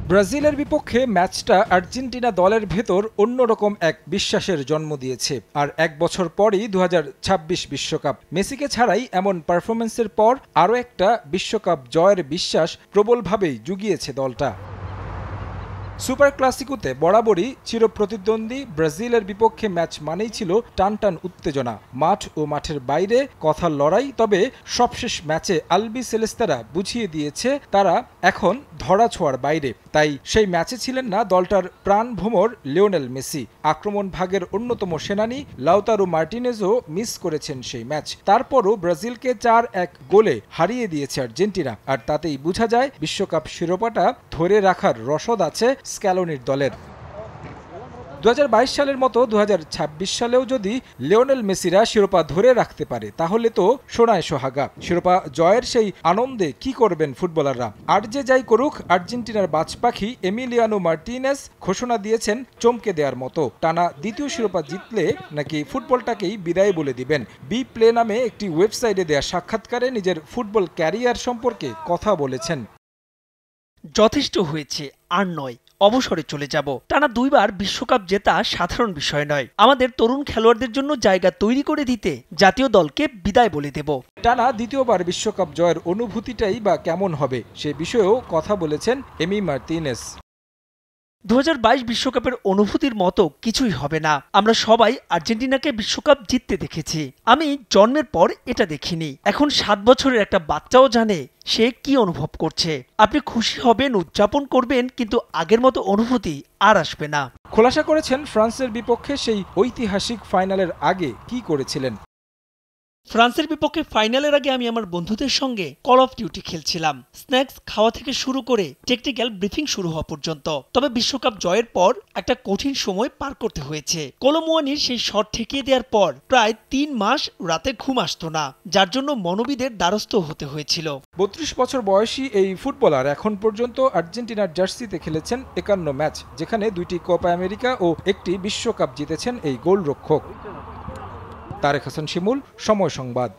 ব্রাজিলের বিপক্ষে ম্যাচটা আর্জেন্টিনা দলের ভেতর অন্যরকম এক বিশ্বাসের জন্ম দিয়েছে। আর এক বছর পরই 2026 বিশ্বকাপ। মেসিকে ছাড়াই এমন পারফরম্যান্সের পর আরও একটা বিশ্বকাপ জয়ের বিশ্বাস প্রবলভাবেই জুগিয়েছে দলটা। সুপার ক্লাসিকোতে বরাবরই চিরপ্রতিদ্বন্দ্বী ব্রাজিলের বিপক্ষে ম্যাচ মানেই ছিল টানটান উত্তেজনা, মাঠ ও মাঠের বাইরে কথার লড়াই। তবে সবশেষ ম্যাচে আলবি সেলেস্তারা বুঝিয়ে দিয়েছে তারা এখন ধরাছোঁয়ার বাইরে। তাই সেই ম্যাচে ছিলেন না দলটার প্রাণভোমর লিওনেল মেসি। আক্রমণ ভাগের অন্যতম সেনানি লাউতারো মার্টিনেজও মিস করেছেন সেই ম্যাচ। তারপরও ব্রাজিলকে 4-1 গোলে হারিয়ে দিয়েছে আর্জেন্টিনা। আর তাতেই বোঝা যায় বিশ্বকাপ শিরোপাটা ধরে রাখার রসদ আছে স্ক্যালোনির দলের। 2022 সালের মতো 2026 সালেও যদি লিওনেল মেসিরা শিরোপা ধরে রাখতে পারে তাহলে তো সোনায় সোহাগা। শিরোপা জয়ের সেই আনন্দে কি করবেন ফুটবলাররা? আর যে যাই করুক, আর্জেন্টিনার বাজপাখি এমিলিয়ানো মার্টিনেজ ঘোষণা দিয়েছেন চমকে দেওয়ার মতো। টানা দ্বিতীয় শিরোপা জিতলে নাকি ফুটবলটাকেই বিদায় বলে দিবেন। বি প্লে নামে একটি ওয়েবসাইটে দেয়া সাক্ষাৎকারে নিজের ফুটবল ক্যারিয়ার সম্পর্কে কথা বলেছেন। যথেষ্ট হয়েছে, আর নয়, অবসরে চলে যাব। টানা 2 বার বিশ্বকাপ জেতা সাধারণ বিষয় নয়। আমাদের তরুণ খেলোয়াড়দের জন্য জায়গা তৈরি করে দিতে জাতীয় দলকে বিদায় বলে দেব। টানা দ্বিতীয়বার বিশ্বকাপ জয়ের অনুভূতিটাই বা কেমন হবে সে বিষয়েও কথা বলেছেন এমি মার্টিনেজ। 2022 বিশ্বকাপের অনুভূতির মতো কিছুই হবে না। আমরা সবাই আর্জেন্টিনাকে বিশ্বকাপ জিততে দেখেছি। আমি জন্মের পর এটা দেখিনি। এখন 7 বছরের একটা বাচ্চাও জানে সে কি অনুভব করছে। আপনি খুশি হবেন, উদযাপন করবেন, কিন্তু আগের মতো অনুভূতি আর আসবে না। খোলাসা করেছেন ফ্রান্সের বিপক্ষে সেই ঐতিহাসিক ফাইনালের আগে কি করেছিলেন। ফ্রান্সের বিপক্ষে ফাইনালের আগে আমি আমার বন্ধুদের সঙ্গে কল অফ ডিউটি খেলছিলাম, স্ন্যাক্স খাওয়া থেকে শুরু করে টেকনিক্যাল ব্রিফিং শুরু হওয়া পর্যন্ত। তবে বিশ্বকাপ জয়ের পর একটা কঠিন সময় পার করতে হয়েছে। কলোমুয়ানির সেই শট ঠেকিয়ে দেওয়ার পর প্রায় 3 মাস রাতে ঘুম আসতো না, যার জন্য মনোবিদের দ্বারস্থ হতে হয়েছিল। 32 বছর বয়সী এই ফুটবলার এখন পর্যন্ত আর্জেন্টিনার জার্সিতে খেলেছেন 51 ম্যাচ, যেখানে 2টি কোপা আমেরিকা ও একটি বিশ্বকাপ জিতেছেন এই গোলরক্ষক। তারেক হাসান শিমুল, সময় সংবাদ।